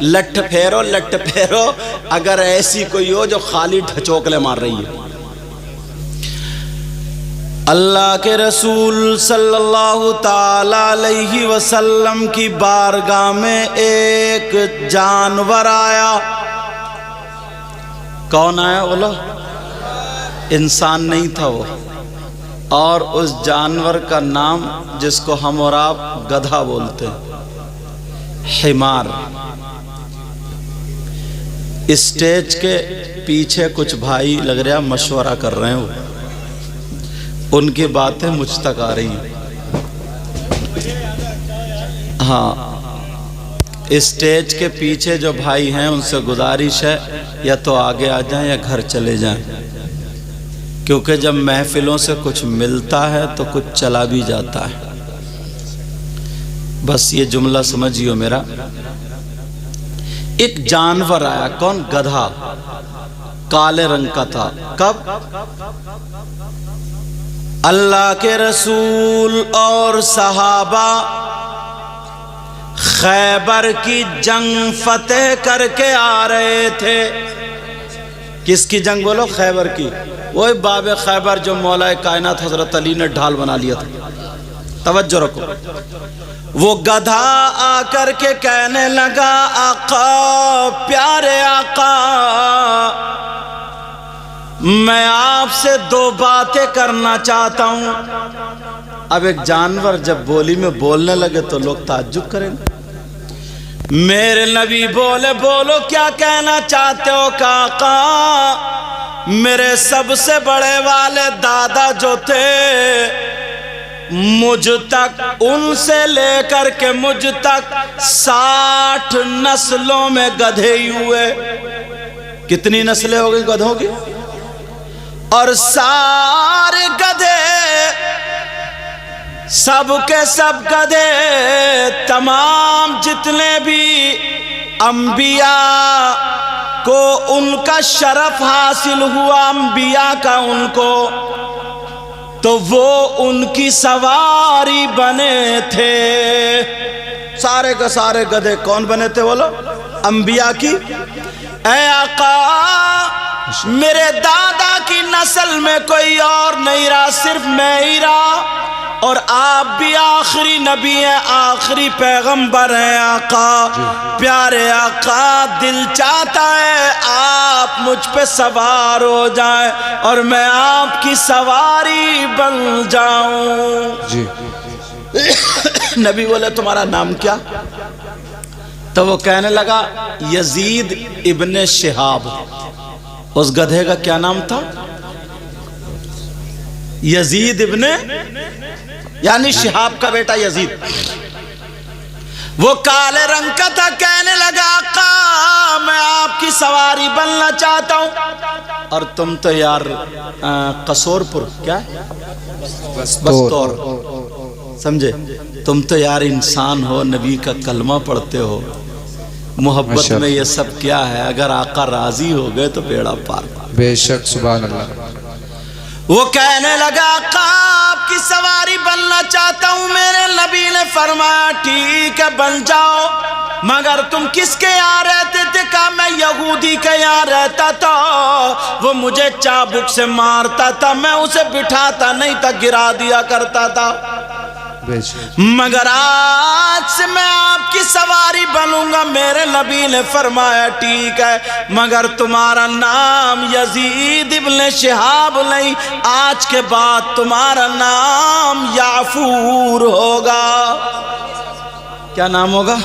لٹھ پھیرو اگر ایسی کوئی ہو جو خالی ڈھچوکلے مار رہی ہے۔ اللہ کے رسول صلی اللہ تعالی علیہ وسلم کی بارگاہ میں ایک جانور آیا۔ کون آیا بولو؟ انسان نہیں تھا وہ، اور اس جانور کا نام جس کو ہم اور آپ گدھا بولتے ہیں، حمار۔ اسٹیج کے پیچھے کچھ بھائی لگ رہا مشورہ کر رہے ہیں، ان کی باتیں مجھ تک آ رہی ہیں۔ ہاں، اسٹیج کے پیچھے جو بھائی ہیں ان سے گزارش ہے یا تو آگے آ جائیں یا گھر چلے جائیں، کیونکہ جب محفلوں سے کچھ ملتا ہے تو کچھ چلا بھی جاتا ہے۔ بس یہ جملہ سمجھیو میرا۔ ایک جانور آیا، کون؟ گدھا، کالے رنگ کا تھا۔ کب؟ اللہ کے رسول اور صحابہ خیبر کی جنگ فتح کر کے آ رہے تھے۔ کس کی جنگ بولو؟ خیبر کی۔ وہی باب خیبر جو مولا کائنات حضرت علی نے ڈھال بنا لیا تھا۔ توجہ رکھو۔ وہ گدھا آ کر کے کہنے لگا، آقا، پیارے آقا، میں آپ سے دو باتیں کرنا چاہتا ہوں۔ اب ایک جانور جب بولی میں بولنے لگے تو لوگ تعجب کریں گے۔ میرے نبی بولے، بولو کیا کہنا چاہتے ہو؟ کہ آقا، میرے سب سے بڑے والے دادا جو تھے، مجھ تک، ان سے لے کر کے مجھ تک 60 نسلوں میں گدھے ہی ہوئے۔ کتنی نسلیں ہو گئی گدھوں کی؟ اور سارے گدھے، سب کے سب گدھے، تمام جتنے بھی انبیاء کو ان کا شرف حاصل ہوا، انبیاء کا ان کو، تو وہ ان کی سواری بنے تھے۔ سارے کے سارے گدھے کون بنے تھے بولو؟ انبیاء کی۔ اے آقا، میرے دادا کی نسل میں کوئی اور نہیں رہا، صرف میں ہی رہا، اور آپ بھی آخری نبی ہیں، آخری پیغمبر ہیں۔ آقا، پیارے آقا، دل چاہتا ہے آپ مجھ پہ سوار ہو جائیں اور میں آپ کی سواری بن جاؤں۔ جی۔ نبی بولے، تمہارا نام کیا؟ تو وہ کہنے لگا، یزید ابن شہاب۔ اس گدھے کا کیا نام تھا؟ یزید ابن، یعنی شہاب کا بیٹا یزید۔ وہ کالے رنگ کا تھا۔ کہنے لگا، آقا، میں آپ کی سواری بننا چاہتا ہوں۔ اور تم تو یار قصور پور، کیا؟ بستور، سمجھے؟ تم تو یار انسان ہو، نبی کا کلمہ پڑھتے ہو، محبت میں یہ سب کیا ہے؟ اگر آقا راضی ہو گئے تو بیڑا پار۔ بے شک، سبحان اللہ۔ وہ کہنے لگا، آقا، آپ کی سواری بننا چاہتا ہوں۔ میرے نبی نے فرمایا، ٹھیک ہے، بن جاؤ، مگر تم کس کے یہاں رہتے تھے؟ کہا، میں یہودی کے یہاں رہتا تھا، وہ مجھے چابک سے مارتا تھا، میں اسے بٹھاتا نہیں تھا، گرا دیا کرتا تھا، مگر آج سے میں آپ کی سواری بنوں گا۔ میرے نبی نے فرمایا، ٹھیک ہے، مگر تمہارا نام یزید ابن شہاب نہیں، آج کے بعد تمہارا نام یعفور ہوگا۔ کیا نام ہوگا؟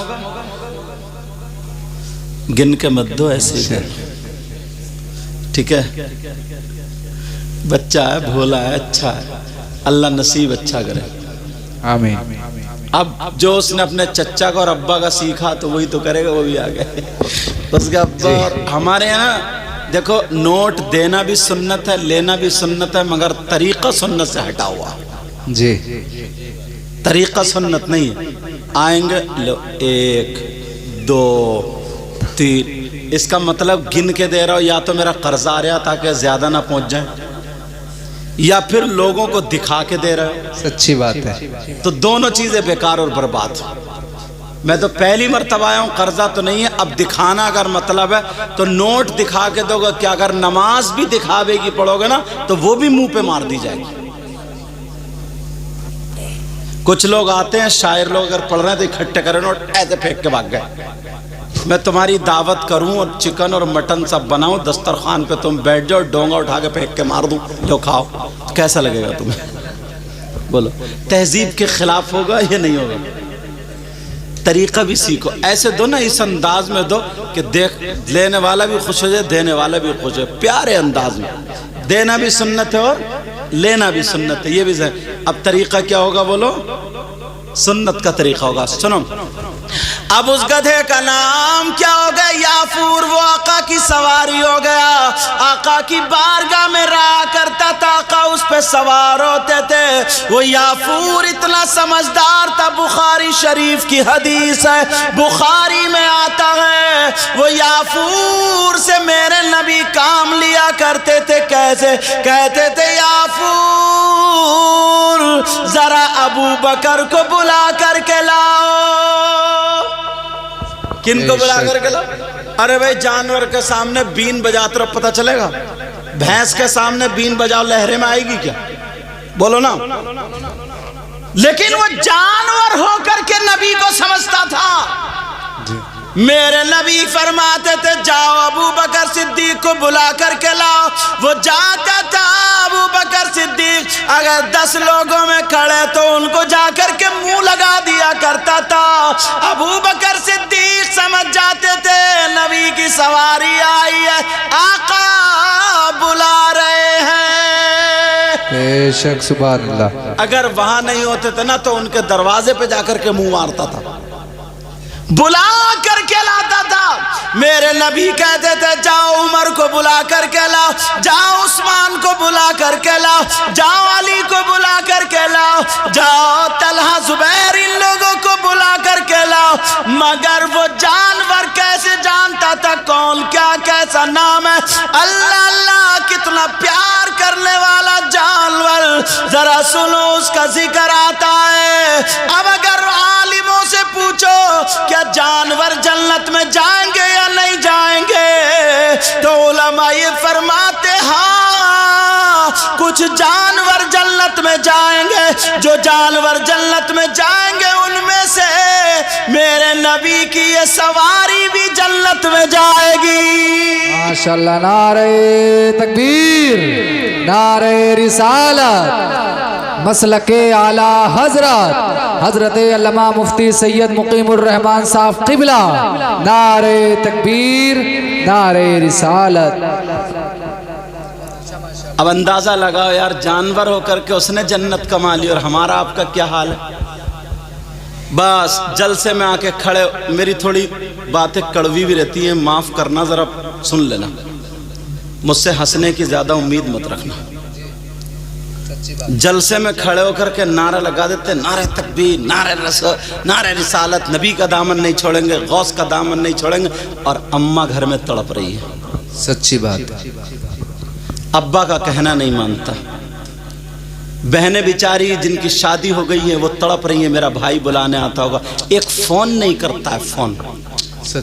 گن کے مت دو، ایسے ہی، ٹھیک ہے؟ بچہ ہے، بھولا ہے، اچھا ہے، اللہ نصیب اچھا کرے، آمین۔ اب جو اس نے اپنے چچا کا اور ابا کا سیکھا تو وہی تو کرے گا، وہ بھی آگئے اس کا ابا۔ اور ہمارے یہاں دیکھو، نوٹ دینا بھی سنت ہے، لینا بھی سنت ہے، مگر طریقہ سنت سے ہٹا ہوا۔ جی، طریقہ سنت نہیں ہے۔ آئیں گے، لو، 1 2 3، اس کا مطلب گن کے دے رہا ہو، یا تو میرا قرض آ رہا تاکہ زیادہ نہ پہنچ جائیں، یا پھر لوگوں کو دکھا کے دے رہے ہو۔ سچی بات ہے۔ تو دونوں چیزیں بیکار اور برباد۔ میں تو پہلی مرتبہ آیا ہوں، قرضہ تو نہیں ہے. اب دکھانا اگر مطلب ہے تو نوٹ دکھا کے دو گا کہ اگر نماز بھی دکھاوے کی پڑھو گے نا تو وہ بھی منہ پہ مار دی جائے گی. کچھ لوگ آتے ہیں، شاعر لوگ اگر پڑھ رہے ہیں تو اکٹھے کرے نوٹ ایسے پھینک کے بھاگ گئے. میں تمہاری دعوت کروں اور چکن اور مٹن سب بناؤں، دسترخوان پہ تم بیٹھ جاؤ، ڈونگا اٹھا کے پھینک کے مار دوں، جو کھاؤ، کیسا لگے گا تمہیں؟ بولو تہذیب کے خلاف ہوگا یا نہیں ہوگا؟ طریقہ بھی سیکھو، ایسے دو نا، اس انداز میں دو کہ دیکھ لینے والا بھی خوش ہو جائے، دینے والا بھی خوش ہو جائے، پیارے انداز میں. دینا بھی سنت ہے اور لینا بھی سنت ہے، یہ بھی ذہن. اب طریقہ کیا ہوگا بولو؟ سنت کا طریقہ ہوگا. سنو، اب اس گدھے کا نام کیا ہو گیا؟ یافور. وہ آقا کی سواری ہو گیا، آقا کی بارگاہ میں رہا کرتا تھا، آقا اس پہ سوار ہوتے تھے. وہ یافور اتنا سمجھدار تھا، بخاری شریف کی حدیث ہے، بخاری میں آتا ہے وہ یافور سے میرے نبی کام لیا کرتے تھے. کیسے؟ کہتے تھے یافور ذرا ابو بکر کو بلا کر کے لاؤ. کن کو بلا کر کے لاؤ؟ ارے بھائی جانور کے سامنے بین بجاتے رہو، پتہ چلے گا؟ بھینس کے سامنے بین بجاؤ، لہرے میں آئے گی کیا؟ بولو نا. لیکن وہ جانور ہو کر کے نبی کو سمجھتا تھا. میرے نبی فرماتے تھے جاؤ ابو بکر صدیق کو بلا کر کے لاؤ. وہ جاتا تھا ابو بکر صدیق، اگر 10 لوگوں میں کھڑے تو ان کو جا کر کے منہ لگا دیا کرتا تھا. ابو بکر صدیق سمجھ جاتے تھے نبی کی سواری آئی ہے، آقا بلا رہے ہیں. بے شک سبحان اللہ. اگر وہاں نہیں ہوتے تھے نا تو ان کے دروازے پہ جا کر کے منہ مارتا تھا، بلا کر کے لاتا تھا. میرے نبی کہتے تھے جاؤ عمر کو بلا کر کے لاؤ، جاؤ عثمان کو بلا کر کے لاؤ، جاؤ علی کو بلا کر کے لاؤ، جاؤ طلحہ زبیر ان لوگوں کو بلا کر کے لاؤ. مگر وہ جانور کیسے جانتا تھا کون کیا کیسا نام ہے؟ اللہ اللہ کتنا پیار کرنے والا جانور. ذرا سنو اس کا ذکر آتا ہے. اب اگر عالموں سے پوچھو کیا جانور جنت میں جائیں گے یا نہیں جائیں گے تو علماء یہ فرماتے ہاں کچھ جانور جنت میں جائیں گے. جو جانور جنت میں جائیں گے ان میں سے میرے نبی کی یہ سواری بھی جنت میں جائے گی. ماشاءاللہ. نعرہ تکبیر، نعرہ رسالت، مسلک اعلیٰ حضرت علامہ مفتی سید مقیم الرحمان صاحب قبلہ. نعرہ تکبیر، نعرہ رسالت. اب اندازہ لگاؤ یار، جانور ہو کر کے اس نے جنت کما لی اور ہمارا آپ کا کیا حال ہے؟ بس جلسے میں آ کے کھڑے، میری تھوڑی باتیں کڑوی بھی رہتی ہیں، معاف کرنا، ذرا سن لینا. مجھ سے ہنسنے کی زیادہ امید مت رکھنا. جلسے میں کھڑے ہو کر کے نعرہ لگا دیتے، نعرہ تکبیر، نعرہ رسالت، نبی کا دامن نہیں چھوڑیں گے، غوث کا دامن نہیں چھوڑیں گے، اور اماں گھر میں تڑپ رہی ہے. سچی بات. ابا کا کہنا نہیں مانتا. بہنیں بیچاری جن کی شادی ہو گئی ہیں وہ تڑپ رہی ہیں، میرا بھائی بلانے آتا ہوگا، ایک فون نہیں کرتا ہے. فون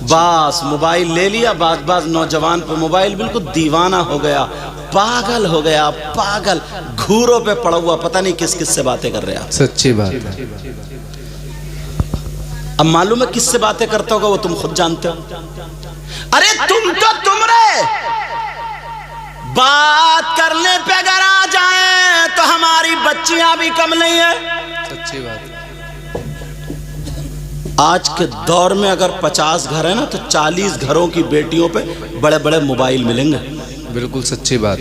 بس موبائل لے لیا. بعض نوجوان پہ موبائل بالکل دیوانہ ہو گیا، پاگل ہو گیا، پاگل، گھوروں پہ پڑا ہوا، پتہ نہیں کس کس سے باتیں کر رہا. سچی بات. اب معلوم ہے کس سے باتیں کرتا ہوگا، وہ تم خود جانتے ہو. ارے تم رہے بات کرنے پہ اگر آ جائیں تو ہماری بچیاں بھی کم نہیں ہیں. سچی بات. آج کے دور میں اگر 50 گھر ہیں نا تو 40 گھروں کی بیٹیوں پہ بڑے بڑے موبائل ملیں گے. بالکل سچی بات.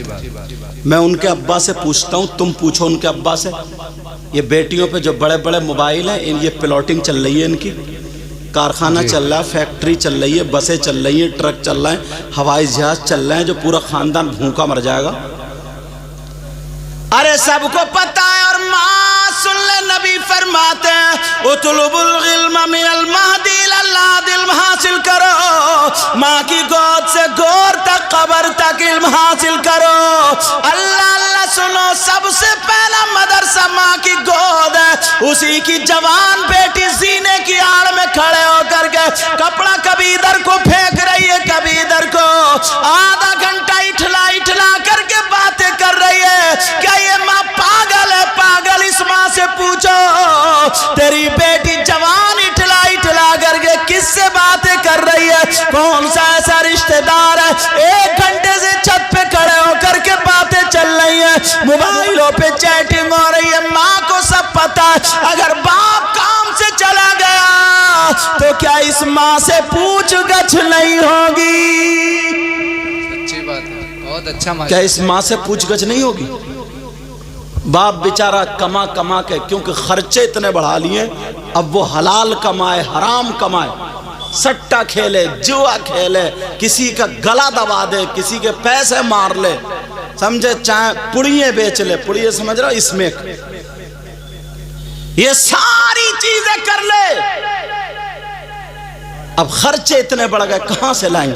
میں ان کے ابا سے پوچھتا ہوں، تم پوچھو ان کے ابا سے، یہ بیٹیوں پہ جو بڑے بڑے موبائل ہیں، یہ پلاٹنگ چل رہی ہے، ان کی کارخانہ چل رہا ہے، فیکٹری چل رہی ہے، بسیں چل رہی ہیں، ٹرک چل رہے ہیں، ہوائی جہاز چل رہے ہیں، جو پورا خاندان بھوکا مر جائے گا. ارے سب کو پتہ ہے. اور ماں سن لے، نبی فرماتے ہیں اطلبوا العلم من المہدی الی اللحد، علم حاصل کرو، ماں کی گود سے گور تک، قبر تک علم حاصل کرو. اللہ اللہ سن سنو سب سے پہلا مدرسہ ماں کی گود ہے. اسی کی جوان بیٹی سینے کی آڑ میں کھڑے ہو کر کے کپڑا کبھی ادھر کو پھینک رہی ہے کبھی ادھر کو, آدھا گھنٹہ اٹھلا اٹھلا کر کے باتیں کر رہی ہے. کیا یہ ماں پاگل ہے؟ پاگل. اس ماں سے پوچھو تیری بیٹی جوان اٹھلا اٹھلا کر کے کس سے باتیں کر رہی ہے؟ کون سا ایسا رشتہ دار ہے 1 گھنٹے سے چھت پہ کھڑے ہو کر کے باتیں چل رہی ہیں, موبائلوں پہ چیٹنگ ہو رہی ہے. ماں کو سب پتا ہے. اگر باپ کام سے چلا گیا تو کیا اس ماں سے پوچھ گچھ نہیں ہوگی؟ اچھی بات ہے, بہت اچھا. کیا اس ماں سے پوچھ گچھ نہیں ہوگی؟ باپ بیچارہ کما کما کے, کیونکہ خرچے اتنے بڑھا لیے, اب وہ حلال کمائے حرام کمائے, سٹا کھیلے جوا کھیلے, کسی کا گلا دبا دے, کسی کے پیسے مار لے, سمجھے, چاہے پڑیے بیچ لے, پڑیے سمجھ رہا اس میں, یہ ساری چیزیں کر لے. اب خرچے اتنے بڑھ گئے, کہاں سے لائیں؟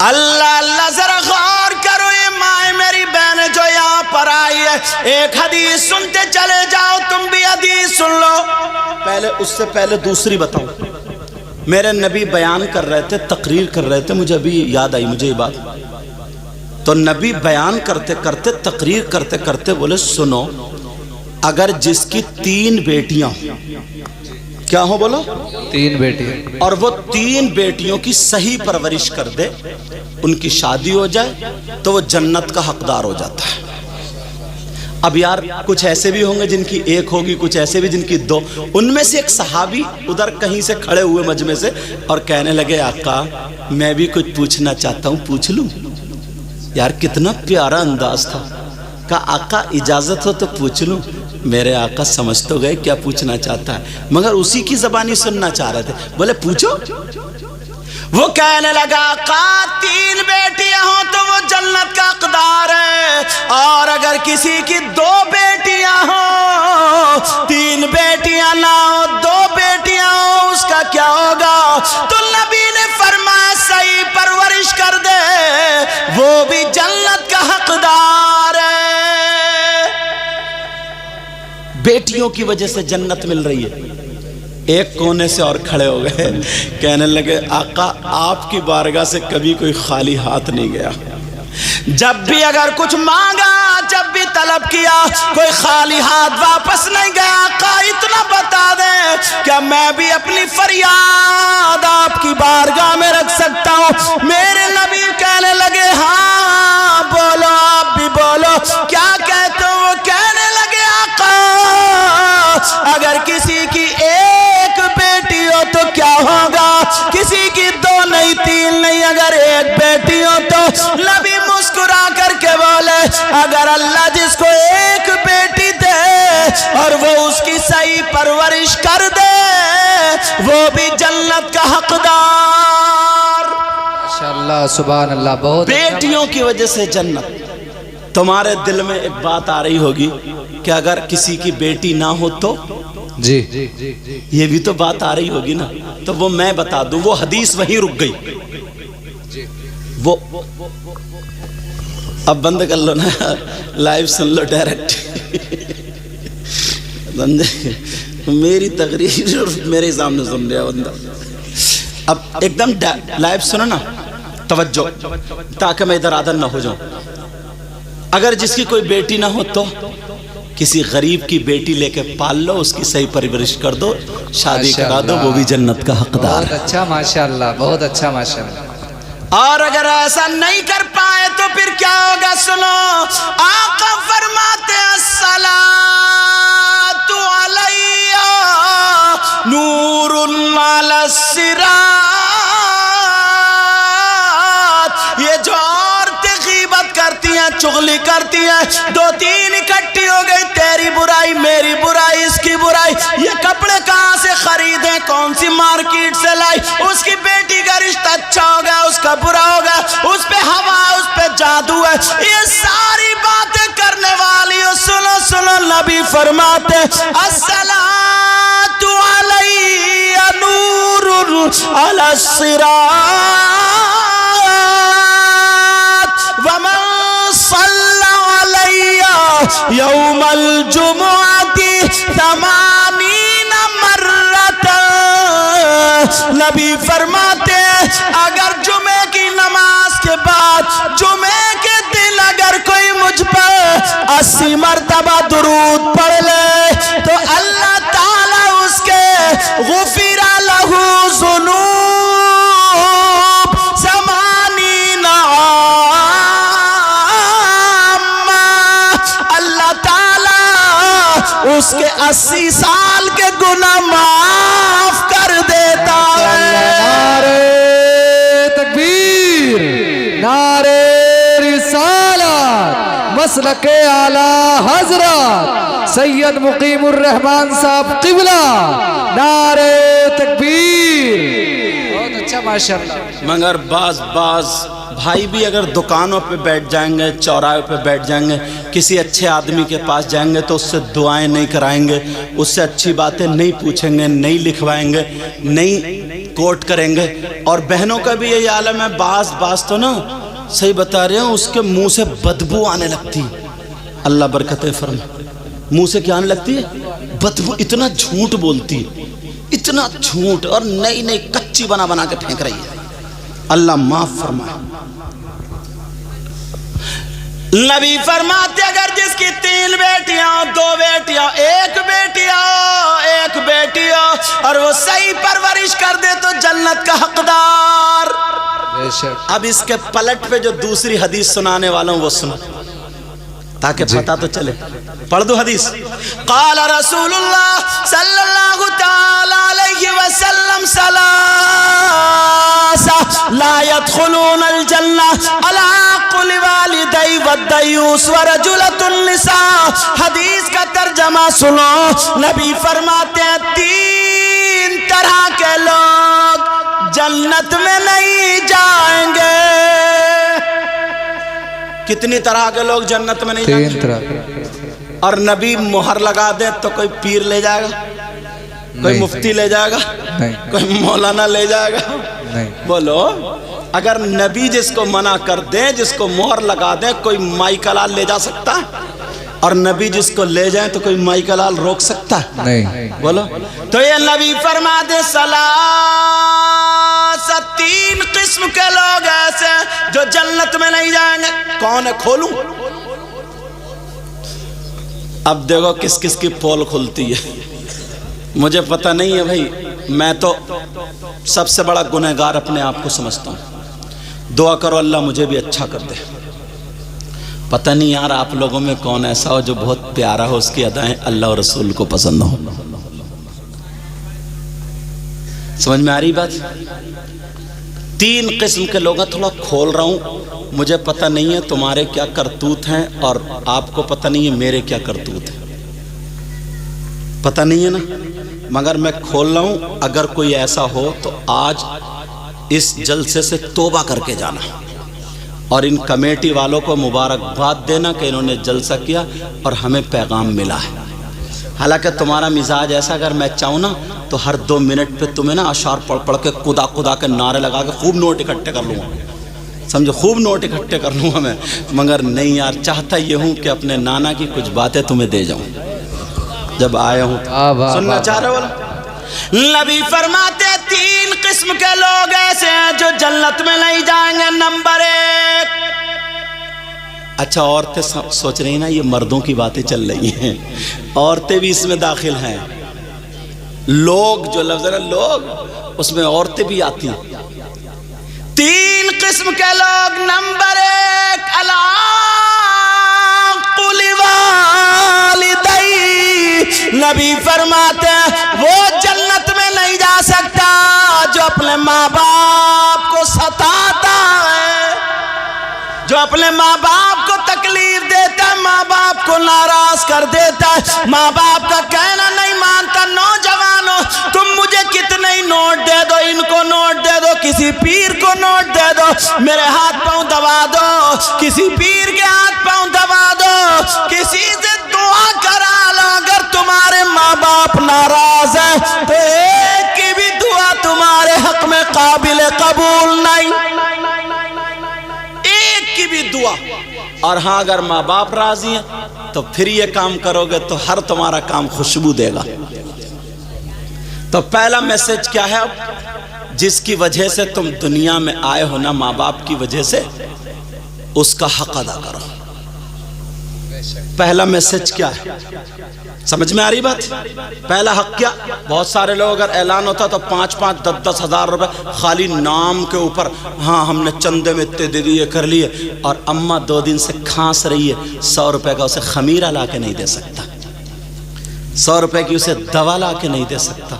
اللہ اللہ ذرا غور کرو. یہ ماں میری بہن جو یہاں پر آئی ہے, ایک حدیث سنتے چلے جاؤ, تم بھی حدیث سن لو. پہلے اس سے پہلے دوسری بتاؤں. میرے نبی بیان کر رہے تھے, تقریر کر رہے تھے, مجھے ابھی یاد آئی مجھے یہ بات. تو نبی بیان کرتے کرتے تقریر کرتے کرتے بولے سنو, اگر جس کی 3 بیٹیاں کیا ہو بولو 3 بیٹی, اور وہ 3 بیٹیوں کی صحیح پرورش کر دے, ان کی شادی ہو جائے تو وہ جنت کا حقدار ہو جاتا ہے. اب یار کچھ ایسے بھی ہوں گے جن کی 1 ہوگی, کچھ ایسے بھی جن کی 2. ان میں سے ایک صحابی ادھر کہیں سے کھڑے ہوئے مجمع سے اور کہنے لگے آقا میں بھی کچھ پوچھنا چاہتا ہوں, پوچھ لوں؟ یار کتنا پیارا انداز تھا. کہا آقا اجازت ہو تو پوچھ لوں؟ میرے آقا سمجھ تو گئے کیا پوچھنا چاہتا ہے, مگر اسی کی زبانی سننا چاہ رہے تھے. بولے پوچھو. وہ کہنے لگا آقا 3 بیٹیاں ہوں تو وہ جنت کا حقدار ہے, اور اگر کسی کی 2 بیٹیاں ہوں, 3 بیٹیاں نہ ہو 2 بیٹیاں ہوں, اس کا کیا ہوگا؟ تو نبی نے فرمایا صحیح پرورش کر دے, وہ بھی جنت کا حقدار ہے. بیٹیوں کی وجہ سے جنت مل رہی ہے. ایک کونے سے اور کھڑے ہو گئے, کہنے لگے آقا آپ کی بارگاہ سے کبھی کوئی خالی ہاتھ نہیں گیا. جب بھی اگر کچھ مانگا, جب بھی طلب کیا, کوئی خالی ہاتھ واپس نہیں گیا. آقا اتنا بتا دیں کیا میں بھی اپنی فریاد آپ کی بارگاہ میں رکھ سکتا ہوں؟ میرے نبی کہنے لگے ہاں بولو, آپ بھی بولو, کیا کہتے ہو؟ وہ کہنے لگے آقا اگر کسی کی 1 بیٹی ہو تو کیا ہوگا؟ کسی کی 2 نہیں 3 نہیں, اگر 1 بیٹی ہو تو. نبی مسکرا کر کے بولے اگر اللہ جس کو 1 بیٹی دے اور وہ اس کی صحیح پرورش کر دے, وہ بھی جنت کا حقدار. ماشاءاللہ سبحان اللہ, بہت بیٹیوں کی وجہ سے جنت. تمہارے دل میں ایک بات آ رہی ہوگی کہ اگر کسی کی بیٹی نہ ہو تو, جی یہ بھی تو بات آ رہی ہوگی نا. تو وہ میں بتا دوں, وہ حدیث وہیں رک گئی. وہ اب بند کر لو نا, لائیو سن لو ڈائریکٹ. میری تقریر میرے سامنے سن رہا بندہ. اب ایک دم لائیو سنو نا, توجہ, تاکہ میں ادھر ادھر نہ ہو جاؤں. اگر جس کی کوئی بیٹی نہ ہو تو کسی غریب کی بیٹی لے کے پال لو, اس کی صحیح پرورش کر دو, شادی کرا دو, وہ بھی جنت کا حقدار. بہت اچھا ماشاءاللہ, بہت اچھا ماشاءاللہ. اور اگر ایسا نہیں کر پائے تو پھر کیا ہوگا؟ سنو, آقا فرماتے ہیں الصلاۃ علیہ نور علی الصراط. یہ جو عورتیں غیبت کرتی ہیں, چغلی کرتی ہیں, 2-3 اکٹھی ہو گئی, تیری برائی میری برائی اس کی برائی, یہ کپڑے کہاں سے خریدیں, کون سی مارکیٹ سے لائی, اس کی بیٹی کا رشتہ اچھا ہو گیا, اس کا برا ہو گیا, اس پہ ہوا ہے, اس پہ جادو ہے, یہ ساری باتیں کرنے والی ہو. سنو سنو, نبی فرماتے الصلاۃ علیہ نور علی الصراط ومن یوم الجمعۃ 80 مرۃ. نبی فرماتے ہیں اگر جمعے کی نماز کے بعد جمعے کے دن اگر کوئی مجھ پر 80 مرتبہ درود پڑھ لے تو اللہ تعالیٰ اس کے غفر لہ ذنوب 80 عاما. اللہ تعالیٰ اس کے 80 سال کے گناہ معاف کر دیتا ہے. نعرہ تکبیر، نعرہ رسالت، مسلک اعلی حضرت سید مقیم الرحمان صاحب قبلہ. نعرہ تکبیر. بہت اچھا ماشاءاللہ. مگر بعض بھائی بھی اگر دکانوں پہ بیٹھ جائیں گے، چوراہے پہ بیٹھ جائیں گے، کسی اچھے آدمی کے پاس جائیں گے تو اس سے دعائیں نہیں کرائیں گے، اس سے اچھی باتیں نہیں پوچھیں گے، نہیں لکھوائیں گے، نہیں کوٹ کریں گے. اور بہنوں کا بھی یہی عالم ہے. بعض تو نا صحیح بتا رہے ہیں، اس کے منہ سے بدبو آنے لگتی ہے. اللہ برکتیں فرمائے. منہ سے کیا آنے لگتی ہے؟ بدبو. اتنا جھوٹ بولتی ہے، اتنا جھوٹ، اور نئی کچی بنا کے پھینک رہی ہے. اللہ معاف فرمائے. نبی فرماتے اگر جس کی 3 بیٹیاں، 2 بیٹیاں، 1 بیٹی ہو اور وہ صحیح پرورش کر دے تو جنت کا حقدار. اب اس کے پلٹ پہ جو دوسری حدیث سنانے والا ہوں وہ سنو تاکہ پتہ تو چلے. پڑھ دو حدیث. قال رسول اللہ صلی اللہ تعالی علیہ وسلم لا يدخلون الجنہ علی عقل والدی والدیوس ورجلۃ النساء. حدیث کا ترجمہ سنو. نبی فرماتے ہیں 3 طرح کے لوگ جنت میں نہیں جائیں گے. کتنی طرح کے لوگ جنت میں نہیں جائیں گے؟ 3 طرح. اور نبی مہر لگا دے تو کوئی پیر لے جائے گا، کوئی مفتی لے جائے گا، کوئی مولانا لے جائے گا؟ بولو. اگر نبی جس کو منع کر دیں، جس کو مہر لگا دیں، کوئی مائی کلال لے جا سکتا ہے؟ اور نبی جس کو لے جائیں تو کوئی مائی کلال روک سکتا ہے؟ نہیں. بولو. تو یہ نبی فرما دے 3 قسم کے لوگ ایسے جو جنت میں نہیں جائیں گے. کون ہے؟ کھولوں؟ اب دیکھو کس کس کی پول کھلتی ہے. مجھے پتہ نہیں ہے بھائی. میں تو سب سے بڑا گنہگار اپنے آپ کو سمجھتا ہوں. دعا کرو اللہ مجھے بھی اچھا کر دے. پتہ نہیں یار آپ لوگوں میں کون ایسا ہو جو بہت پیارا ہو، اس کی ادائیں اللہ اور رسول کو پسند ہو. سمجھ میں آ رہی بات؟ 3 قسم کے لوگ ہیں. تھوڑا کھول رہا ہوں. مجھے پتہ نہیں ہے تمہارے کیا کرتوت ہیں اور آپ کو پتہ نہیں ہے میرے کیا کرتوت ہیں. پتہ نہیں ہے نا، مگر میں کھول رہا ہوں. اگر کوئی ایسا ہو تو آج اس جلسے سے توبہ کر کے جانا اور ان کمیٹی والوں کو مبارکباد دینا کہ انہوں نے جلسہ کیا اور ہمیں پیغام ملا ہے. حالانکہ تمہارا مزاج ایسا، اگر میں چاہوں نا تو ہر 2 منٹ پہ تمہیں نا اشعار پڑھ کے خدا کے نعرے لگا کے خوب نوٹ اکٹھے کر لوں گا. سمجھو، خوب نوٹ اکٹھے کر لوں گا میں. مگر نہیں یار، چاہتا یہ ہوں کہ اپنے نانا کی کچھ باتیں تمہیں دے جاؤں جب آیا ہوں. سننا چاہ رہے ہو؟ نبی فرماتے 3 قسم کے لوگ ایسے ہیں جو جنت میں نہیں جائیں گے. نمبر 1. اچھا عورتیں سوچ رہی نا یہ مردوں کی باتیں چل رہی ہیں، عورتیں بھی اس میں داخل ہیں. لوگ جو لفظ ہے لوگ، اس میں عورتیں بھی آتی ہیں. 3 قسم کے لوگ. نمبر 1 العاقل والدی. نبی فرماتے ہیں وہ جنت میں نہیں جا سکتا جو اپنے ماں باپ کو ستاتا ہے، جو اپنے ماں باپ کو تکلیف دیتا ہے، ماں باپ کو ناراض کر دیتا ہے، ماں باپ کا کہنا نہیں مانتا. نوجوانوں تم مجھے کتنے ہی نوٹ دے دو، ان کو نوٹ دے دو، کسی پیر کو نوٹ دے دو، میرے ہاتھ پاؤں دبا دو، کسی پیر کے ہاتھ پاؤں دبا دو، کسی سے دعا کرا لو. اگر تمہارے ماں باپ ناراض ہیں تو ایک کی بھی دعا تمہارے حق میں قابل قبول نہیں، ایک کی بھی دعا. اور ہاں اگر ماں باپ راضی ہیں تو پھر یہ کام کرو گے تو ہر تمہارا کام خوشبو دے گا۔ تو پہلا میسج کیا ہے؟ جس کی وجہ سے تم دنیا میں آئے ہو نا، ماں باپ کی وجہ سے، اس کا حق ادا کرو۔ پہلا میسج کیا ہے؟ سمجھ میں آ رہی بات؟ پہلا حق کیا؟ بہت سارے لوگ اگر اعلان ہوتا تو 5,000 10,000 ہزار روپے خالی نام کے اوپر، ہاں ہم نے چندے میں اتنے دے دیے کر لیے، اور اماں 2 دن سے کھانس رہی ہے، 100 روپے کا اسے خمیرہ لا کے نہیں دے سکتا، 100 روپے کی اسے دوا لا کے نہیں دے سکتا۔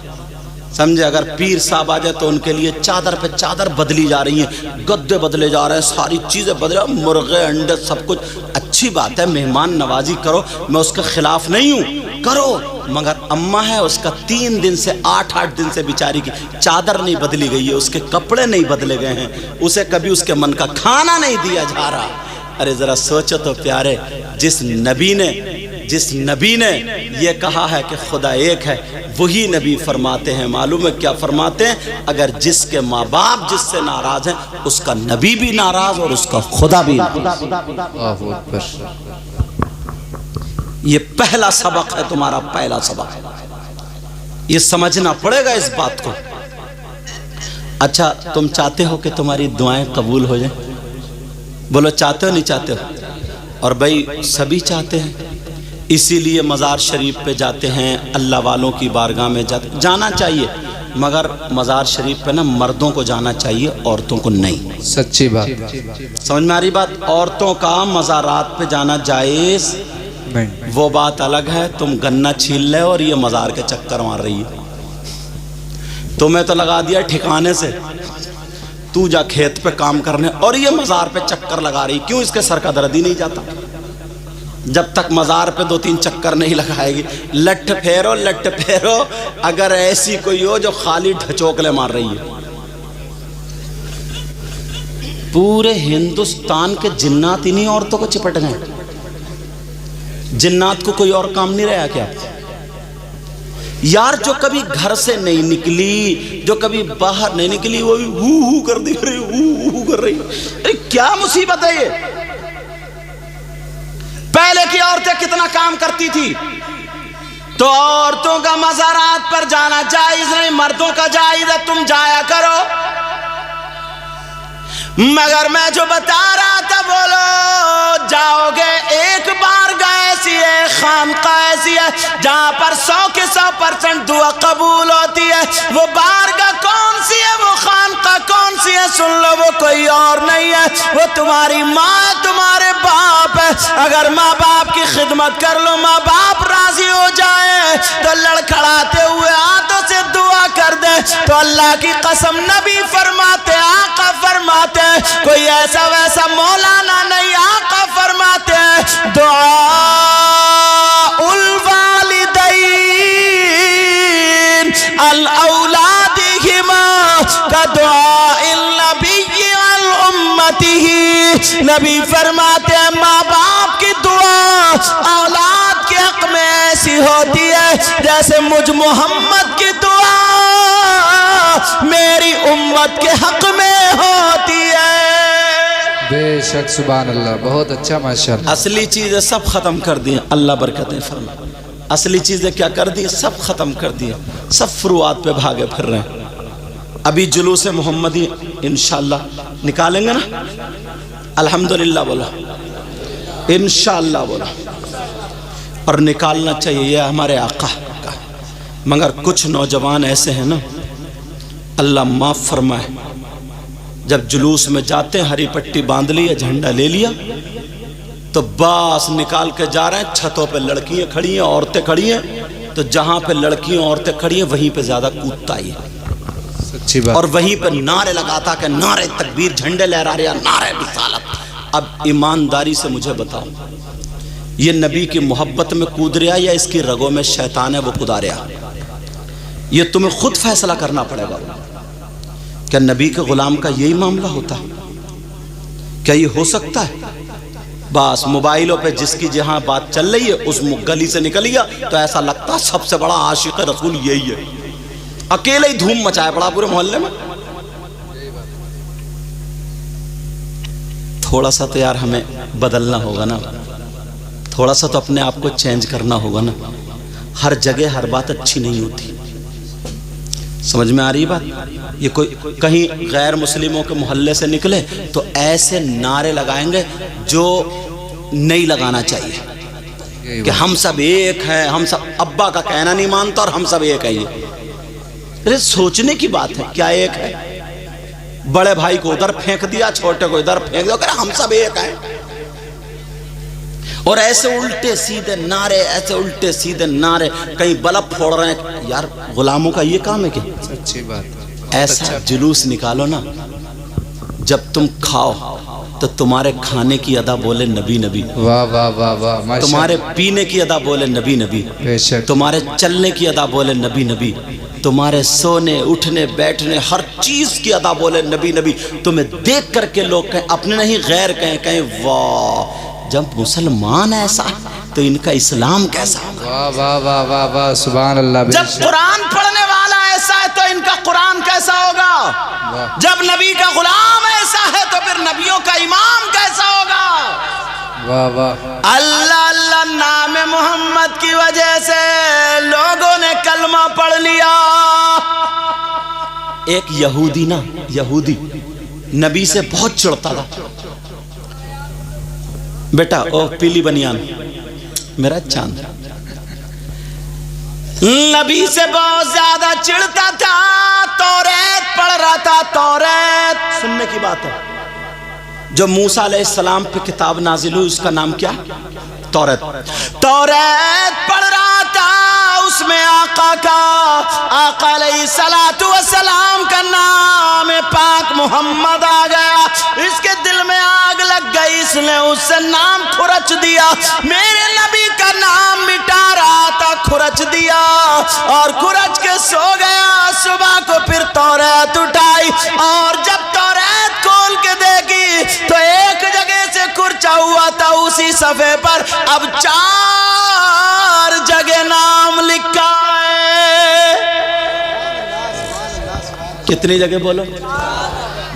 سمجھے؟ اگر پیر صاحب آ جائے تو ان کے لیے چادر پہ چادر بدلی جا رہی ہیں، گدے بدلے جا رہے ہیں، ساری چیزیں بدلے، مرغے انڈے سب کچھ۔ اچھی بات ہے، مہمان نوازی کرو، میں اس کے خلاف نہیں ہوں، کرو، مگر اماں ہے اس کا 3 دن سے 8 دن سے بیچاری کی چادر نہیں بدلی گئی ہے، اس کے کپڑے نہیں بدلے گئے ہیں، اسے کبھی اس کے من کا کھانا نہیں دیا جا رہا۔ ارے ذرا سوچو تو پیارے، جس نبی نے یہ کہا ہے کہ خدا ایک ہے، وہی نبی فرماتے ہیں، معلوم ہے کیا فرماتے ہیں؟ اگر جس کے ماں باپ جس سے ناراض ہیں، اس کا نبی بھی ناراض اور اس کا خدا بھی ناراض۔ یہ پہلا سبق ہے، تمہارا پہلا سبق، یہ سمجھنا پڑے گا اس بات کو۔ اچھا، تم چاہتے ہو کہ تمہاری دعائیں قبول ہو جائیں؟ بولو چاہتے ہو نہیں چاہتے ہو؟ اور بھائی سبھی چاہتے ہیں، اسی لیے مزار شریف پہ جاتے ہیں، اللہ والوں کی بارگاہ میں جانا چاہیے، مگر مزار شریف پہ نا مردوں کو جانا چاہیے، عورتوں کو نہیں۔ سچی بات، سمجھ میں آ رہی بات؟ عورتوں کا مزارات پہ جانا جائز، وہ بات الگ ہے، تم گنا چھیل لے اور یہ مزار کے چکر مار رہی ہے، تمہیں تو لگا دیا ٹھکانے سے، تو جا کھیت پہ کام کرنے، اور یہ مزار پہ چکر لگا رہی، کیوں؟ اس کے سر کا درد ہی نہیں جاتا۔ جب تک مزار پہ 2-3 چکر نہیں لگائے گی، لٹ پھیرو، اگر ایسی کوئی ہو جو خالی ڈھچوکلے مار رہی ہے۔ پورے ہندوستان کے جنات انہی عورتوں کو چپٹ گئے، جنات کو کوئی اور کام نہیں رہا کیا؟ یار جو کبھی گھر سے نہیں نکلی، جو کبھی باہر نہیں نکلی، وہ بھی ہو کر دی رہی، ہو کر رہی، ارے کیا مصیبت ہے یہ؟ پہلے کی عورتیں کتنا کام کرتی تھی، تو عورتوں کا مزارات پر جانا جائز نہیں، مردوں کا جائز ہے، تم جایا کرو۔ مگر میں جو بتا رہا تھا، بولو جاؤ گے، ایک بار گئے، ایسی ہے خانقاہ ایسی ہے جہاں پر 100 کے 100% دعا قبول ہوتی ہے، وہ بارگاہ کون سی ہے، وہ خانقاہ کون سی ہے؟ سن لو، وہ کوئی اور نہیں ہے، وہ تمہاری ماں ہے، تمہارے باپ ہے۔ اگر ماں باپ کی خدمت کر لو، ماں باپ راضی ہو جائیں تو لڑکھڑاتے ہوئے ہاتھوں سے دعا کر دے، تو اللہ کی قسم نبی فرماتے، آقا فرماتے، کوئی ایسا ویسا مولانا نہیں، آقا فرماتے ہیں دعاء الوالدین الاولادہما کدعاء النبی عن امتہ۔ نبی فرماتے ہیں ماں باپ کی دعا اولاد کے حق میں ایسی ہوتی ہے جیسے مجھ محمد کی دعا میری امت کے حق میں ہوتی ہے۔ بے شک، سبحان اللہ، بہت اچھا، ماشاءاللہ۔ اصلی چیزیں سب ختم کر دی، اللہ برکتیں فرمائے۔ اصلی چیزیں کیا کر دی؟ سب ختم کر دی، سب فروعات پہ بھاگے پھر رہے ہیں۔ ابھی جلوس محمدی انشاءاللہ نکالیں گے نا، الحمدللہ بولا، انشاءاللہ بولا، اور نکالنا چاہیے، یہ ہمارے آقا کا۔ مگر کچھ نوجوان ایسے ہیں نا، اللہ معاف فرمائے، جب جلوس میں جاتے ہیں ہری پٹی باندھ لی، جھنڈا لے لیا، تو باس نکال کے جا رہے ہیں، چھتوں پہ لڑکیاں کھڑی ہیں، عورتیں کھڑی ہیں، تو جہاں پہ لڑکیاں عورتیں کھڑی ہیں وہیں پہ زیادہ کودتا ہی ہے، سچی بات، اور وہیں پہ نعرے لگاتا کہ نعرے تکبیر، جھنڈے لہرا رہے ہیں، نعرے رسالت۔ اب ایمانداری سے مجھے بتاؤ، یہ نبی کی محبت میں کود رہا یا اس کی رگوں میں شیطان ہے وہ کدا رہا؟ یہ تمہیں خود فیصلہ کرنا پڑے گا۔ کیا نبی کے غلام کا یہی معاملہ ہوتا ہے؟ کیا یہ ہو سکتا ہے؟ بس موبائلوں پہ جس کی جہاں بات چل رہی ہے اس گلی سے نکل گیا تو ایسا لگتا سب سے بڑا عاشق رسول یہی ہے، اکیلے ہی دھوم مچایا پڑا پورے محلے میں۔ تھوڑا سا تو یار ہمیں بدلنا ہوگا نا، تھوڑا سا تو اپنے آپ کو چینج کرنا ہوگا نا. ہر جگہ ہر بات اچھی نہیں ہوتی. سمجھ میں آ رہی بات؟ یہ کوئی کہیں غیر مسلموں کے محلے سے نکلے تو ایسے نعرے لگائیں گے جو نہیں لگانا چاہیے کہ ہم سب ایک ہیں, ہم سب ابا کا کہنا نہیں مانتا اور ہم سب ایک ہیں. یہ سوچنے کی بات ہے, کیا ایک ہے؟ بڑے بھائی کو ادھر پھینک دیا, چھوٹے کو ادھر پھینک دیا, کہ ہم سب ایک ہیں. اور ایسے الٹے سیدھے نعرے, ایسے الٹے سیدھے نعرے, کہیں بلب پھوڑ رہے ہیں. یار غلاموں کا یہ کام ہے کہ سچی بات. ایسا جلوس نکالو نا, جب تم کھاؤ تو تمہارے کھانے کی ادا بولے نبی نبی, واہ واہ واہ واہ, تمہارے پینے کی ادا بولے نبی نبی, بے شک, تمہارے چلنے کی ادا بولے نبی نبی, تمہارے سونے اٹھنے بیٹھنے ہر چیز کی ادا بولے نبی نبی. تمہیں دیکھ کر کے لوگ کہیں, اپنے نہیں غیر کہیں واہ, جب مسلمان ایسا تو ان کا اسلام کیسا ہوگا. واہ واہ واہ واہ واہ, سبحان اللہ. جب قرآن پڑھنے والا ایسا ہے تو ان کا قرآن کیسا ہوگا. جب نبی کا غلام ایسا ہے تو پھر نبیوں کا امام کیسا ہوگا. واہ واہ. اللہ اللہ نام محمد کی وجہ سے لوگوں نے کلمہ پڑھ لیا. ایک یہودی نا, یہودی نبی سے بہت چڑھتا تھا. بیٹا او پیلی بنیان میرا چاند, نبی سے بہت زیادہ چڑھتا تھا. توریت پڑھ رہا تھا, توریت سننے کی بات ہے. جو موسیٰ علیہ السلام پہ کتاب نازل ہوئی اس کا نام کیا؟ توریت. توریت پڑھ رہا تھا, اس میں آقا علیہ السلام کا نام پاک محمد آ گیا. اس کے دل میں آگ لگ گئی, اس نے اس سے نام کھرچ دیا. میرے نبی کا نام مٹا رہا تھا, کھرچ دیا اور کھرچ کے سو گیا. صبح کو پھر توریت اٹھائی اور جب توریت کھول کے دیکھی تو ایک جگہ سے کھرچا ہوا تھا اسی صفحے پر اب 4 جگہ نام لکھا ہے. کتنی جگہ بولو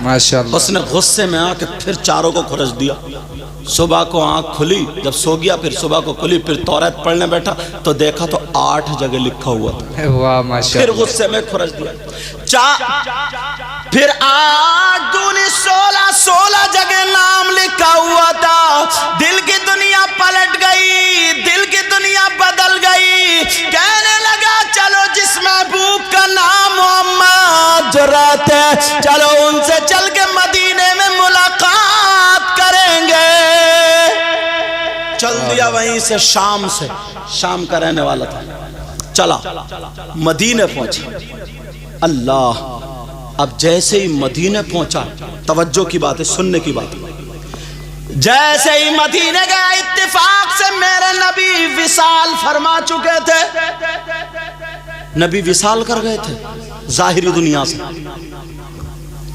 ماشاءاللہ. اس نے غصے میں آ کے پھر 4 کو کھرچ دیا. صبح کو آنکھ کھلی, جب سو گیا پھر صبح کو کھلی, پھر توریت پڑھنے بیٹھا تو دیکھا تو 8 جگہ لکھا ہوا تھا. واہ ماشاءاللہ. پھر غصے میں کھرچ دیا. پھر 8 دونی 16 جگہ نام لکھا ہوا تھا. دل کی دنیا پلٹ گئی, دل کی دنیا بدل گئی. کہنے لگا چلو جس محبوب کا نام محمد جو رہتے ہیں چلو ان سے چل کے مدینے میں ملاقات کریں گے. چل دیا وہیں سے, شام کا رہنے والا تھا, چلا مدینے پہنچا. اللہ, اب جیسے ہی مدینے پہنچا, توجہ کی بات ہے, سننے کی بات ہے, جیسے ہی مدینے گیا اتفاق سے میرے نبی وصال فرما چکے تھے. نبی وصال کر گئے تھے ظاہری دنیا سے.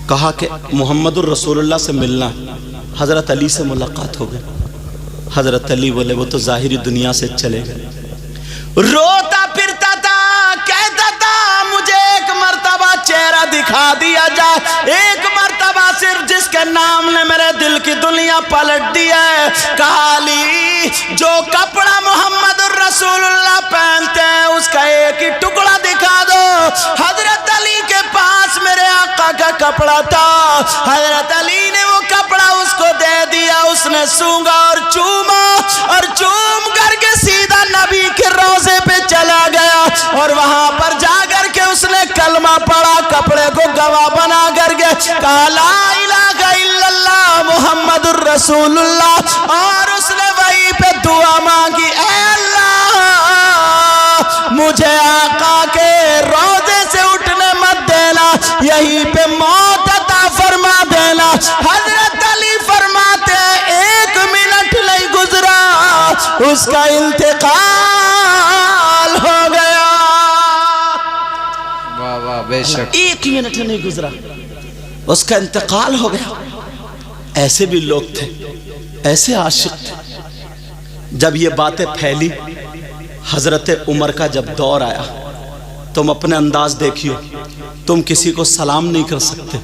کہا کہ محمد الرسول اللہ سے ملنا, حضرت علی سے ملاقات ہو گئی. حضرت علی بولے وہ تو ظاہری دنیا سے چلے گئے. روتا پھرتا تھا, کہتا تھا مجھے ایک مرتبہ چہرہ دکھا دیا جائے, ایک مرتبہ صرف جس کے نام نے میرے دل کی دنیا پلٹ دی ہے. کہا علی جو کپڑا محمد الرسول اللہ پہنتے ہیں اس کا ایک ہی ٹکڑا دکھا دو. حضرت علی کے پاس میرے آقا کا کپڑا تھا, حضرت علی نے وہ کپڑا اس کو دے دیا. اس نے سونگا اور چوما اور چوم کر کے سیدھا نبی کے روضے پہ چلا گیا اور وہاں پر جا کر کے اس نے کلمہ پڑھا, کپڑے کو گواہ بنا کر کے کہا لا الہ الا اللہ محمد الرسول اللہ, اور اس نے وہیں پہ دعا مانگی, اے اللہ مجھے آقا کے روضے سے اٹھنے مت دینا, یہیں پہ موت عطا فرما دینا. حضرت علی فرماتے 1 منٹ نہیں گزرا اس کا انتقال ہو گیا. واہ واہ, بے شک. 1 منٹ نہیں گزرا اس کا انتقال ہو گیا. ایسے بھی لوگ تھے, ایسے عاشق تھے. جب یہ باتیں پھیلی, حضرت عمر کا جب دور آیا, تم اپنے انداز دیکھیو, تم کسی کو سلام نہیں کر سکتے.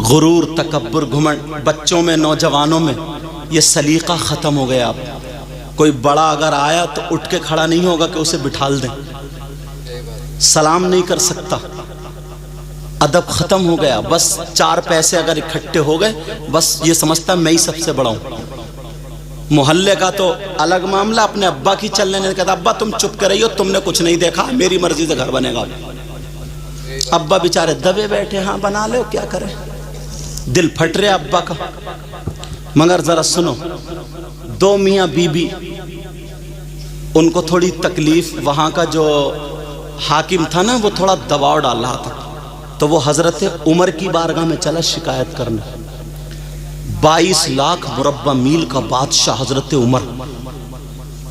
غرور, تکبر, گھمنڈ بچوں میں, نوجوانوں میں یہ سلیقہ ختم ہو گیا. اب کوئی بڑا اگر آیا تو اٹھ کے کھڑا نہیں ہوگا کہ اسے بٹھال دیں, سلام نہیں کر سکتا, ادب ختم ہو گیا. بس 4 پیسے اگر اکٹھے ہو گئے بس یہ سمجھتا میں ہی سب سے بڑا ہوں. محلے کا تو الگ معاملہ, اپنے ابا کی چلنے نے کہتا ابا تم چپ کر رہی ہو, تم نے کچھ نہیں دیکھا, میری مرضی سے گھر بنے گا. ابا بیچارے دبے بیٹھے, ہاں بنا لے, کیا کرے, دل پھٹ رہے ابا کا. مگر ذرا سنو, 2 میاں بی بی, ان کو تھوڑی تکلیف, وہاں کا جو حاکم تھا نا وہ تھوڑا دباؤ ڈال رہا تھا, تو وہ حضرت عمر کی بارگاہ میں چلا شکایت کرنے. 22 لاکھ مربع میل کا بادشاہ حضرت عمر,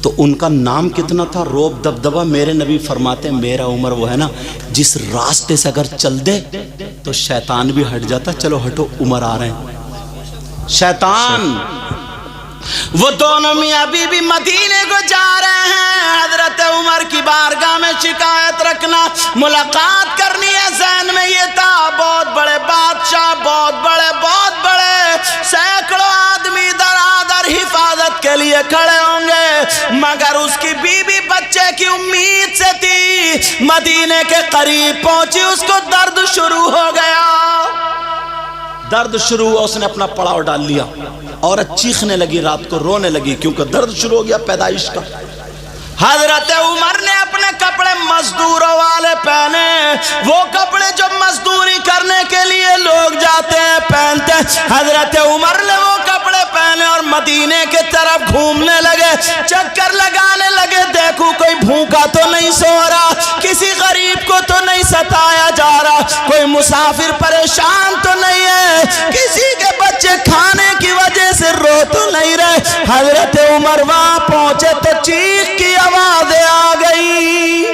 تو ان کا نام کتنا تھا, روب دبدبا. میرے نبی فرماتے ہیں میرا عمر وہ ہے نا جس راستے سے اگر چل دے تو شیطان بھی ہٹ جاتا. چلو ہٹو, عمر آ رہے ہیں. شیطان وہ دونوں میاں بی بی مدینے کو جا رہے ہیں, حضرت عمر کی بارگاہ میں شکایت رکھنا, ملاقات کرنی ہے. ذہن میں یہ تھا بہت بڑے بادشاہ, بہت بڑے سینکڑوں آدمی در حفاظت کے لیے کھڑے ہوں گے, مگر اس کی بیوی بچے کی امید سے تھی. مدینے کے قریب پہنچی, اس کو درد شروع ہو گیا. درد شروع ہوا, اس نے اپنا پڑاؤ ڈال لیا. عورت چیخنے لگی, رات کو رونے لگی کیونکہ درد شروع ہو گیا پیدائش کا. حضرت عمر نے اپنے کپڑے مزدوروں والے پہنے, وہ کپڑے جو مزدوری کرنے کے لیے لوگ جاتے ہیں پہنتے ہیں. حضرت عمر نے وہ کپڑے پہنے اور مدینے کے طرف گھومنے لگے, چکر لگانے لگے. دیکھو کوئی بھوکا تو نہیں سو رہا, کسی غریب کو تو نہیں ستایا جا رہا, کوئی مسافر پریشان تو نہیں ہے, کسی کے بچے کھانے کی وجہ سے رو تو نہیں رہے. حضرت عمر وہاں پہنچے تو چیخ کی آوازیں آ گئی,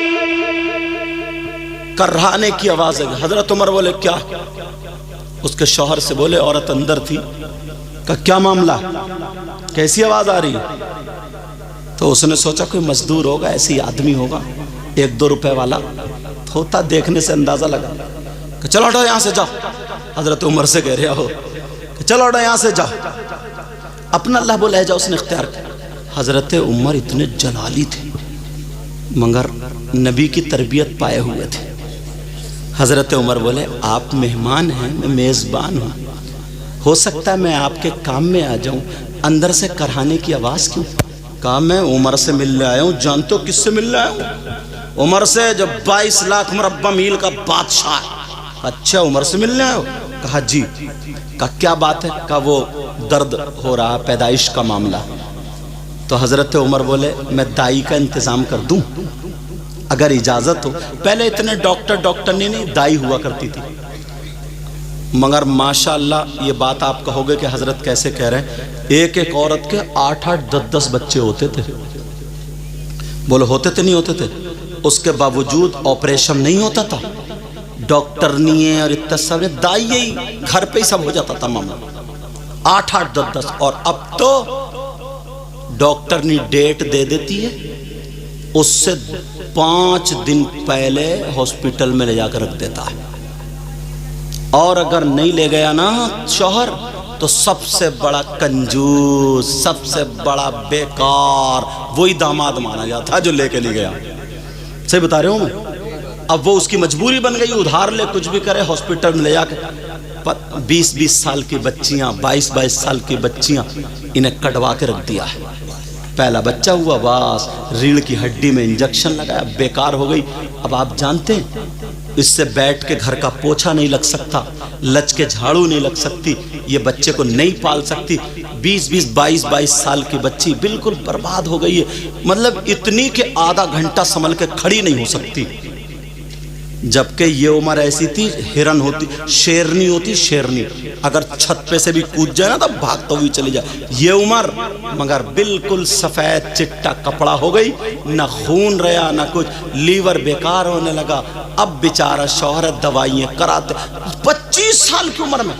کرہانے کی آوازیں. حضرت عمر بولے کیا؟ اس کے شوہر سے بولے, عورت اندر تھی, کہ کیا معاملہ, کیسی آواز آ رہی ہے؟ تو اس نے سوچا کوئی مزدور ہوگا, ایسی آدمی ہوگا, 1-2 روپے والا ہوتا, دیکھنے سے اندازہ لگا کہ چلو ہٹو یہاں سے جاؤ. حضرت عمر سے کہہ رہا ہو کہ چلو ہٹو یہاں سے جاؤ, اپنا اللہ بولے جاؤ, اس نے اختیار کیا. حضرت عمر اتنے جلالی تھے مگر نبی کی تربیت پائے ہوئے تھے. حضرت عمر بولے آپ مہمان ہیں, میں میزبان ہوں, ہو سکتا ہے میں آپ کے کام میں آ جاؤں, اندر سے کرہانے کی آواز کیوں؟ کہا میں عمر سے ملنے آیا ہوں. جانتے ہو کس سے ملنے آیا ہوں؟ عمر سے, جو 22 لاکھ مربع میل کا بادشاہ ہے. اچھا عمر سے ملنے آئے ہو؟ کہا جی. کہا کیا بات ہے؟ کہا وہ درد ہو رہا, پیدائش کا معاملہ. تو حضرت عمر بولے میں دائی کا انتظام کر دوں اگر اجازت ہو. پہلے اتنے ڈاکٹرنی نہیں, دائی ہوا کرتی تھی. مگر ماشاءاللہ یہ بات آپ کہو گے کہ حضرت کیسے کہہ رہے ہیں, ایک عورت کے 8-8 10-10 بچے ہوتے تھے. بولو ہوتے تھے نہیں ہوتے تھے؟ اس کے باوجود آپریشن نہیں ہوتا تھا, ڈاکٹرنی اور اتصال دائی یہی گھر پہ ہی سب ہو جاتا تھا معاملہ. 8-8 10-10. اور اب تو ڈاکٹرنی ڈیٹ دے دیتی ہے, اس سے 5 دن پہلے ہاسپٹل میں لے جا کر رکھ دیتا ہے. اور اگر نہیں لے گیا نا شوہر تو سب سے بڑا کنجوس, سب سے بڑا بیکار وہی داماد مانا جاتا جو لے کے نہیں گیا. صحیح بتا رہے ہوں میں؟ اب وہ اس کی مجبوری بن گئی, ادھار لے کچھ بھی کرے, ہاسپٹل میں لے جا کے 20-20 سال کی بچیاں, 22-22 سال کی بچیاں انہیں کٹوا کے رکھ دیا ہے. پہلا بچہ ہوا, بس ریڑھ کی ہڈی میں انجیکشن لگایا, بیکار ہو گئی. اب آپ جانتے ہیں اس سے بیٹھ کے گھر کا پوچھا نہیں لگ سکتا, لچ کے جھاڑو نہیں لگ سکتی, یہ بچے کو نہیں پال سکتی. 20-22 سال کی بچی بالکل برباد ہو گئی ہے, مطلب اتنی کہ آدھا گھنٹہ سنبھل کے کھڑی نہیں ہو سکتی. جبکہ یہ عمر ایسی تھی, ہرن ہوتی, شیرنی ہوتی, شیرنی, اگر چھت پہ سے بھی کود جائے نا تو بھاگتا ہوئی چلی جائے. یہ عمر مگر بالکل سفید چٹا کپڑا ہو گئی, نہ خون رہا نہ کچھ, لیور بیکار ہونے لگا. اب بیچارہ شوہر دوائیاں کراتے, 25 سال کی عمر میں,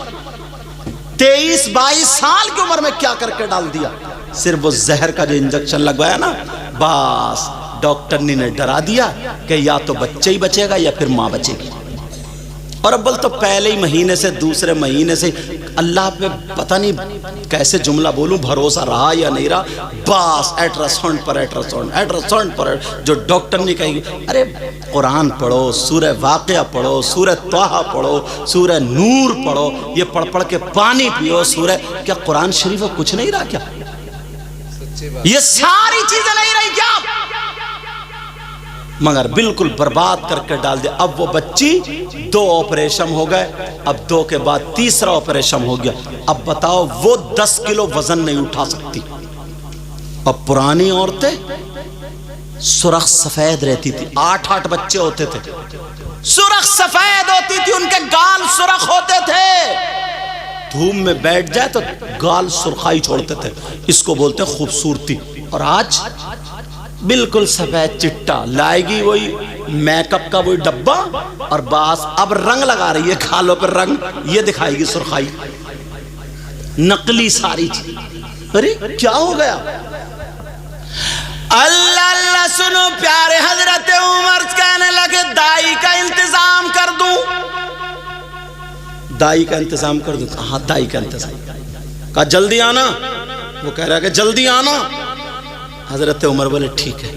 23-22 سال کی عمر میں کیا کر کے ڈال دیا. صرف وہ زہر کا جو انجیکشن لگوایا نا, بس ڈاکٹرنی نے ڈرا دیا کہ یا تو بچہ ہی بچے گا یا پھر ماں بچے گی. اور ابل تو پہلے ہی مہینے سے دوسرے مہینے سے اللہ پہ پتہ نہیں کیسے جملہ بولوں، بھروسہ رہا یا نہیں رہا، بس الٹراساؤنڈ پر جو ڈاکٹر نے کہی ارے قرآن پڑھو، سورہ واقعہ پڑھو، سورہ طٰہٰ پڑھو، سورہ نور پڑھو، یہ پڑھ کے پانی پیو، سورہ کیا قرآن شریف میں کچھ نہیں رہا کیا؟ یہ ساری چیزیں نہیں رہی کیا؟ مگر بالکل برباد کر کے ڈال دیا۔ اب وہ بچی 2 آپریشن ہو گئے، اب 2 کے بعد تیسرا آپریشن ہو گیا۔ اب بتاؤ وہ 10 کلو وزن نہیں اٹھا سکتی۔ اب پرانی عورتیں سرخ سفید رہتی تھی، 8 بچے ہوتے تھے، سرخ سفید ہوتی تھی، ان کے گال سرخ ہوتے تھے، دھوپ میں بیٹھ جائے تو گال سرخائی چھوڑتے تھے، اس کو بولتے ہیں خوبصورتی۔ اور آج بالکل سفید چٹا، لائے گی وہی میک اپ کا وہی ڈبہ اور بس اب رنگ لگا رہی ہے کھالوں پر رنگ، یہ دکھائے گی سرخائی، نقلی ساری چیز۔ ارے کیا ہو گیا؟ اللہ اللہ سنو پیارے، حضرت عمر کہنے لگے دائی کا انتظام کر دوں، دائی کا انتظام کر دوں۔ کہاں دائی کا انتظام؟ کہا جلدی آنا، وہ کہہ رہا ہے کہ جلدی آنا۔ حضرت عمر بولے ٹھیک ہے۔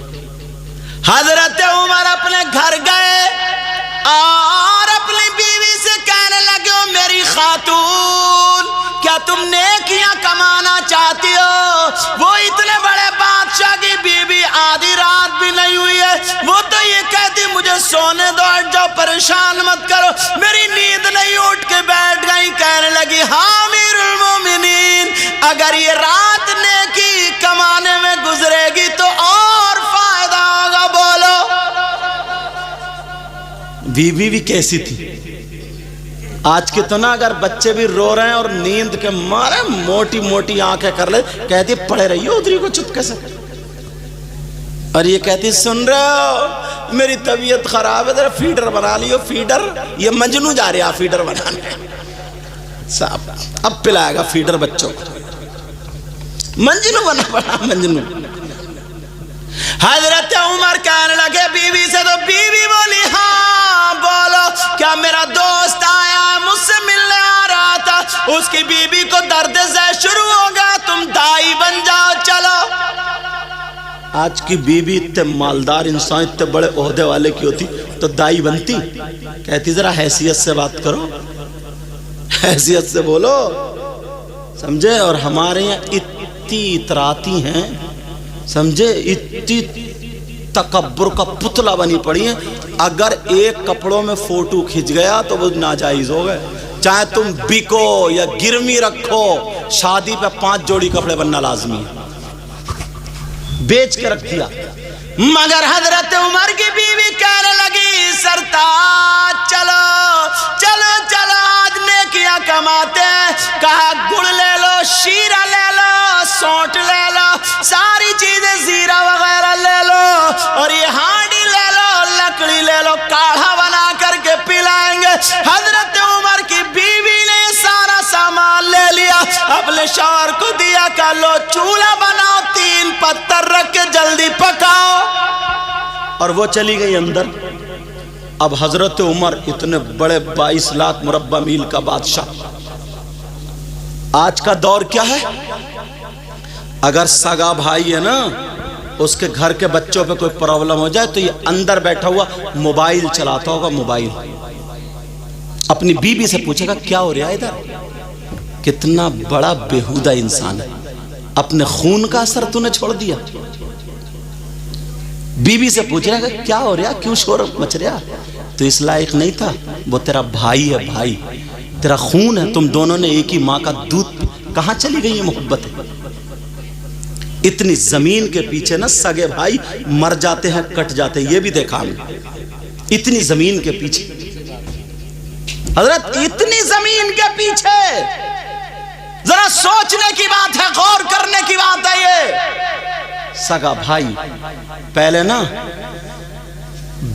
حضرت عمر اپنے گھر گئے اور اپنی بیوی سے کہنے لگے او میری خاتون، کیا تم نیکیاں کمانا چاہتی ہو؟ وہ اتنے بڑے بادشاہ کی بیوی آدھی رات بھی نہیں ہوئی ہے، وہ تو یہ کہتی مجھے سونے دو، ہٹ جاؤ، پریشان مت کرو، میری نیند نہیں، اٹھ کے بیٹھ گئی۔ کہنے لگی ہاں امیر المومنین، اگر یہ رات نیکی کمانے میں گزرے گی تو اور فائدہ ہوگا۔ بولو بیوی بھی کیسی تھی؟ آج کے تو نا اگر بچے بھی رو رہے ہیں اور نیند کے مارے موٹی موٹی آنکھیں کر لے، کہتی پڑے رہی ہو ادھری کو چپکے سے، اور یہ کہتی سن رہے ہو میری طبیعت خراب ہے، ذرا فیڈر بنا لیو، فیڈر۔ یہ مجنو جا رہا فیڈر بنانے، صاحب اب پلائے گا فیڈر بچوں کو، مجنو بنا پڑا مجنو۔ حضرت عمر کہنے لگے بیوی سے، تو بیوی بولی ہاں بولو، کیا میرا دوست آیا مجھ سے ملنے آ رہا تھا، اس کی بیوی کو درد سے شروع ہو گیا، تم دائی بن جاؤ چلو۔ آج کی بیوی اتنے مالدار انسان، اتنے بڑے عہدے والے کی ہوتی تو دائی بنتی؟ کہتی ذرا حیثیت سے بات کرو، حیثیت سے بولو، سمجھے؟ اور ہمارے یہاں اتنی اتراتی ہیں، سمجھے، اتنی تکبر کا پتلا بنی پڑی ہیں، اگر ایک کپڑوں میں فوٹو کھنچ گیا تو وہ ناجائز ہو گئے، چاہے تم بکو یا گرمی رکھو، شادی پہ 5 جوڑی کپڑے بننا لازمی ہے، بیچ کے رکھ دیا۔ مگر حضرت عمر کی بیوی کہنے لگی سرتاج چلو چلو چلو آج نیکیاں کماتے ہیں۔ کہا گڑ لے لو، شیرہ لے لو، سونٹ لے لو، ساری چیزیں زیرہ وغیرہ لے لو، اور یہ ہانڈی لے لو، لکڑی لے لو، کاڑھا بنا کر کے پلائیں گے۔ حضرت عمر کی بیوی نے سارا سامان لے لیا، اپنے شوہر کو دیا کہ لو چولہا بناؤ، 3 پتھر رکھ کے جلدی پکاؤ، اور وہ چلی گئی اندر۔ اب حضرت عمر اتنے بڑے 22 لاکھ مربع میل کا بادشاہ، آج کا دور کیا ہے؟ اگر سگا بھائی ہے نا، اس کے گھر کے بچوں پہ کوئی پرابلم ہو جائے تو یہ اندر بیٹھا ہوا موبائل چلاتا ہوگا، موبائل، اپنی بیوی سے پوچھے گا کیا ہو رہا ہے ادھر؟ کتنا بڑا بےہودہ انسان ہے، اپنے خون کا اثر تو نے چھوڑ دیا۔ بیوی سے پوچھ رہا ہے کیا ہو رہا، کیوں شور مچ رہا؟ تو اس لائق نہیں تھا، وہ تیرا بھائی ہے، بھائی تیرا خون ہے، تم دونوں نے ایک ہی ماں کا دودھ، کہاں چلی گئی یہ محبت ہے؟ اتنی زمین کے پیچھے نا سگے بھائی مر جاتے ہیں، کٹ جاتے ہیں، یہ بھی دیکھا ہم نے، اتنی زمین کے پیچھے، حضرت اتنی زمین کے پیچھے، ذرا سوچنے کی بات ہے، غور کرنے کی بات ہے یہ۔ سگا بھائی پہلے نا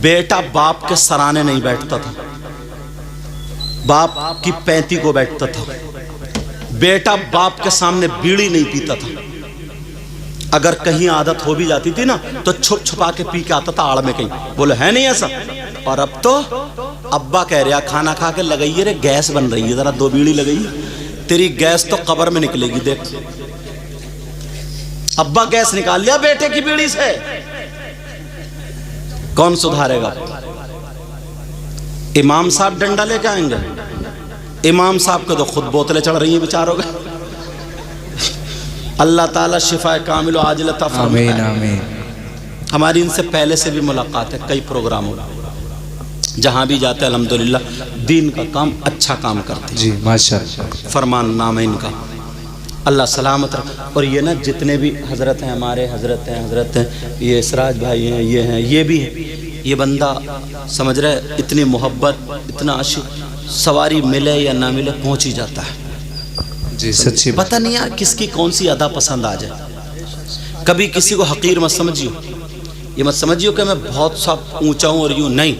بیٹا باپ کے سرانے نہیں بیٹھتا تھا، باپ کی 35 کو بیٹھتا تھا، بیٹا باپ کے سامنے بیڑی نہیں پیتا تھا، اگر کہیں عادت ہو بھی جاتی تھی نا تو چھپ چھپا کے پی کے آتا تھا آڑ میں کہیں، بولے ہے نہیں ایسا؟ اور اب تو ابا کہہ رہا کھانا کھا کے لگائیے رے گیس بن رہی ہے، ذرا 2 بیڑی لگائیے، تیری گیس تو قبر میں نکلے گی، دیکھ ابا گیس نکال لیا بیٹے کی بیڑی سے، کون سدھارے گا؟ امام صاحب ڈنڈا لے کے آئیں گے؟ امام صاحب کو تو خود بوتلیں چڑھ رہی ہیں بیچاروں کے۔ اللہ تعالیٰ شفا کامل و عاجل عطا فرمائے۔ آمین آمین۔ ہماری ان سے پہلے سے بھی ملاقات ہے، کئی پروگراموں، جہاں بھی جاتے ہیں الحمدللہ دین کا کام اچھا کام کرتے ہیں، جی ماشاءاللہ۔ فرمان نام ہے ان کا، اللہ سلامت رکھ۔ اور یہ نا جتنے بھی حضرت ہیں ہمارے، حضرت ہیں، یہ اسراج بھائی ہیں، یہ ہیں، یہ بھی ہیں، یہ بندہ سمجھ رہے اتنی محبت، اتنا عاشق، سواری ملے یا نہ ملے پہنچ ہی جاتا ہے۔ جی سچی پتہ نہیں یار کس کی کون سی ادا پسند آ جائے۔ کبھی کسی کو حقیر مت سمجھیو، یہ مت سمجھیو کہ میں بہت سا اونچا ہوں اور یوں نہیں۔